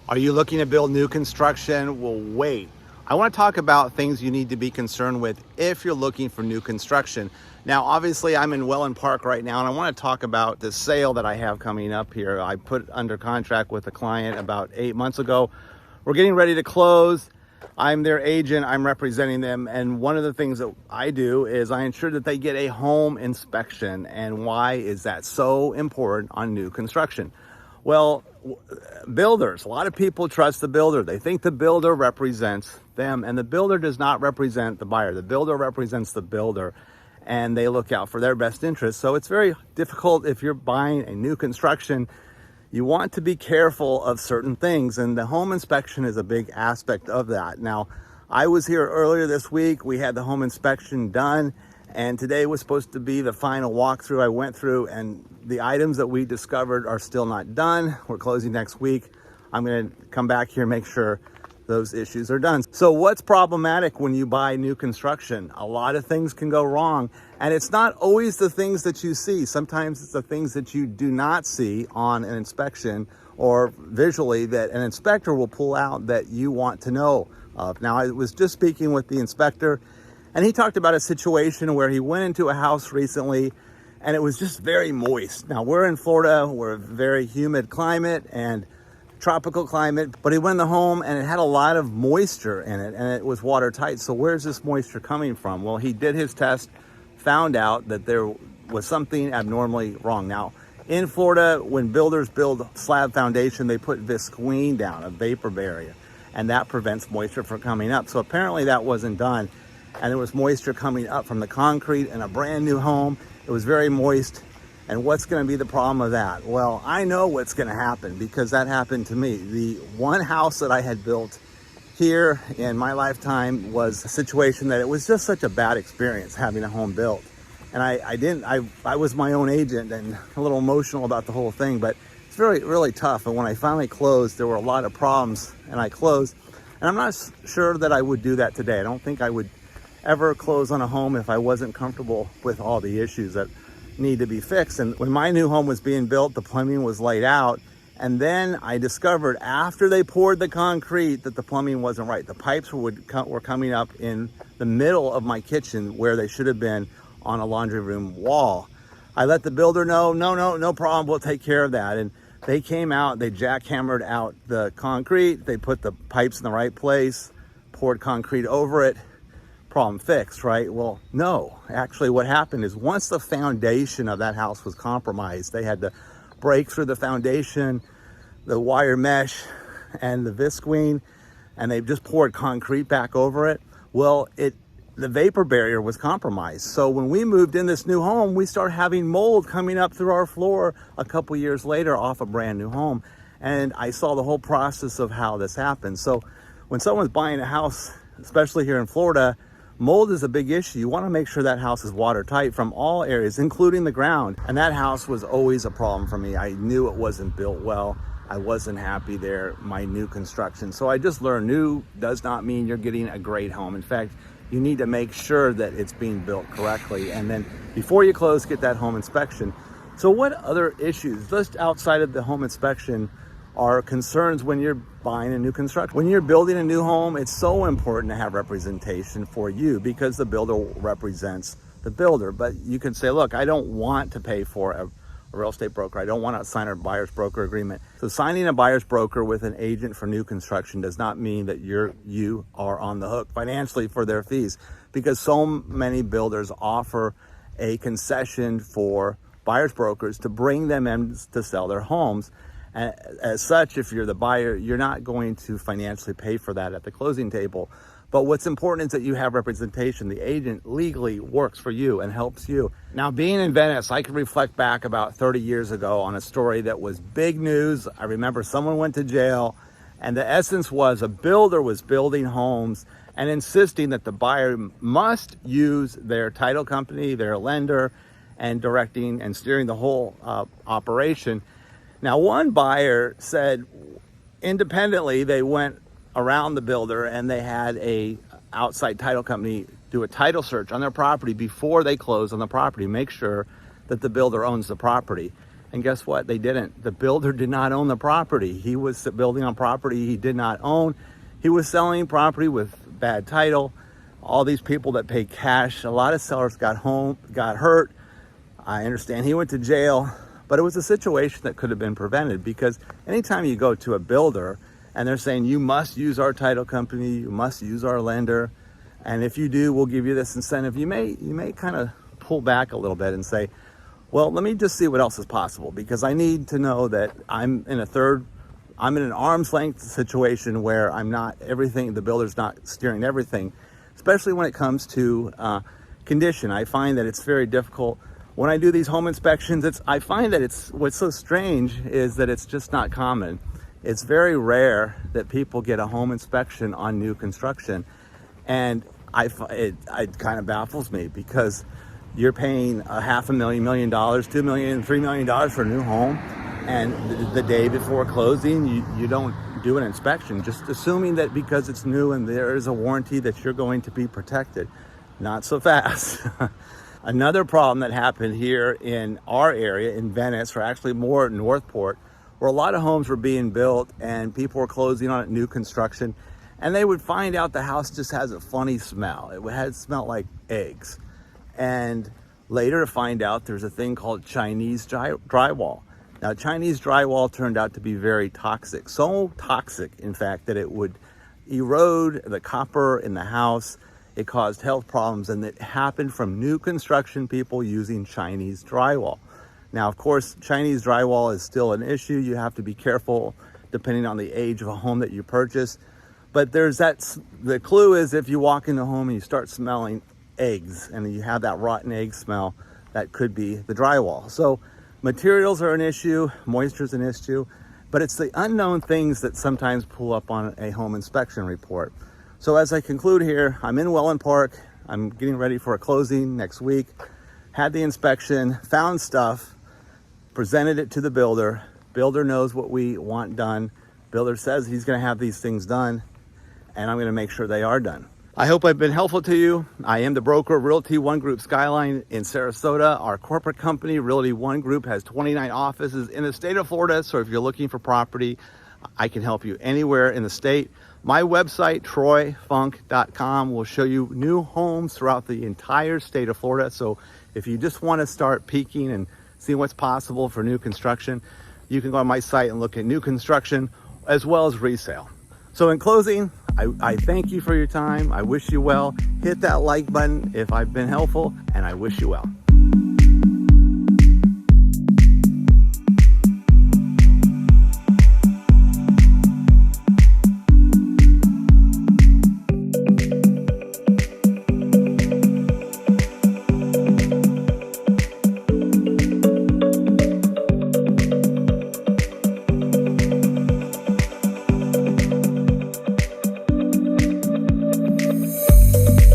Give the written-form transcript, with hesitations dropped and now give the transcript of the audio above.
Are you looking to build new construction? Well, wait. I want to talk about things you need to be concerned with if you're looking for new construction. Now, obviously, I'm in Welland Park right now, and I want to talk about the sale that I have coming up here. I put under contract with a client about 8 months ago. We're getting ready to close. I'm their agent, I'm representing them, and one of the things that I do is I ensure that they get a home inspection. And why is that so important on new construction? Well, builders, a lot of people trust the builder. They think the builder represents them, and the builder does not represent the buyer. The builder represents the builder, and they look out for their best interest. So it's very difficult if you're buying a new construction. You want to be careful of certain things, and the home inspection is a big aspect of that. Now, I was here earlier this week. We had the home inspection done, and today was supposed to be the final walkthrough. I went through, and the items that we discovered are still not done. We're closing next week. I'm going to come back here and make sure those issues are done. So what's problematic when you buy new construction? A lot of things can go wrong, and it's not always the things that you see. Sometimes it's the things that you do not see on an inspection or visually that an inspector will pull out that you want to know of. Now, I was just speaking with the inspector, and he talked about a situation where he went into a house recently and it was just very moist. Now, we're in Florida, we're a very humid climate and tropical climate, but he went in the home and it had a lot of moisture in it and it was watertight. So where's this moisture coming from? Well, he did his test, found out that there was something abnormally wrong. Now, in Florida, when builders build slab foundation, they put visqueen down, a vapor barrier, and that prevents moisture from coming up. So apparently that wasn't done, and there was moisture coming up from the concrete in a brand new home. It was very moist. And what's going to be the problem of that? Well, I know what's going to happen because that happened to me. The one house that I had built here in my lifetime was a situation that it was just such a bad experience having a home built. And I was my own agent and a little emotional about the whole thing, but it's really tough. And when I finally closed, there were a lot of problems and I closed. And I'm not sure that I would do that today. I don't think I would ever close on a home if I wasn't comfortable with all the issues that need to be fixed. And when my new home was being built, the plumbing was laid out. And then I discovered after they poured the concrete that the plumbing wasn't right. The pipes were coming up in the middle of my kitchen where they should have been on a laundry room wall. I let the builder know, no problem, we'll take care of that. And they came out, they jackhammered out the concrete, they put the pipes in the right place, poured concrete over it. Problem fixed, right? Well, no. Actually, what happened is once the foundation of that house was compromised, they had to break through the foundation, the wire mesh, and the visqueen, and they just poured concrete back over it. Well, the vapor barrier was compromised. So when we moved in this new home, we started having mold coming up through our floor a couple years later off a brand new home. And I saw the whole process of how this happened. So when someone's buying a house, especially here in Florida, mold is a big issue. You want to make sure that house is watertight from all areas, including the ground. And that house was always a problem for me. I knew it wasn't built well. I wasn't happy there, my new construction. So I just learned new does not mean you're getting a great home. In fact, you need to make sure that it's being built correctly. And then before you close, get that home inspection. So what other issues, just outside of the home inspection, are concerns when you're buying a new construction? When you're building a new home, it's so important to have representation for you because the builder represents the builder. But you can say, look, I don't want to pay for a real estate broker. I don't want to sign a buyer's broker agreement. So signing a buyer's broker with an agent for new construction does not mean that you are on the hook financially for their fees, because so many builders offer a concession for buyer's brokers to bring them in to sell their homes. As such, if you're the buyer, you're not going to financially pay for that at the closing table. But what's important is that you have representation. The agent legally works for you and helps you. Now, being in Venice, I can reflect back about 30 years ago on a story that was big news. I remember someone went to jail, and the essence was a builder was building homes and insisting that the buyer must use their title company, their lender, and directing and steering the whole operation. Now, one buyer said independently they went around the builder and they had a outside title company do a title search on their property before they close on the property, make sure that the builder owns the property. And guess what? They didn't. The builder did not own the property. He was building on property he did not own. He was selling property with bad title. All these people that pay cash, a lot of sellers got hurt. I understand he went to jail, but it was a situation that could have been prevented, because anytime you go to a builder and they're saying you must use our title company, you must use our lender, and if you do, we'll give you this incentive, you may kind of pull back a little bit and say, well, let me just see what else is possible, because I need to know that I'm in an arm's length situation where the builder's not steering everything, especially when it comes to condition. I find that it's very difficult when I do these home inspections. I find that what's so strange is that it's just not common. It's very rare that people get a home inspection on new construction. And it kind of baffles me, because you're paying $500,000, $1 million, $2 million, $3 million for a new home. And the day before closing, you don't do an inspection, just assuming that because it's new and there is a warranty that you're going to be protected. Not so fast. Another problem that happened here in our area in Venice, or actually more at Northport, where a lot of homes were being built and people were closing on new construction, and they would find out the house just has a funny smell. It smelled like eggs. And later to find out there's a thing called Chinese drywall. Now, Chinese drywall turned out to be very toxic. So toxic, in fact, that it would erode the copper in the house. It caused health problems, and it happened from new construction people using Chinese drywall. Now, of course, Chinese drywall is still an issue. You have to be careful depending on the age of a home that you purchase. But the clue is, if you walk in the home and you start smelling eggs and you have that rotten egg smell, that could be the drywall. So materials are an issue, moisture is an issue, but it's the unknown things that sometimes pull up on a home inspection report. So as I conclude here, I'm in Welland Park. I'm getting ready for a closing next week. Had the inspection, found stuff, presented it to the builder. Builder knows what we want done. Builder says he's gonna have these things done, and I'm gonna make sure they are done. I hope I've been helpful to you. I am the broker of Realty One Group Skyline in Sarasota. Our corporate company, Realty One Group, has 29 offices in the state of Florida. So if you're looking for property, I can help you anywhere in the state. My website, troyfunk.com, will show you new homes throughout the entire state of Florida. So if you just want to start peeking and see what's possible for new construction, you can go on my site and look at new construction as well as resale. So in closing, I thank you for your time. I wish you well. Hit that like button if I've been helpful, and I wish you well.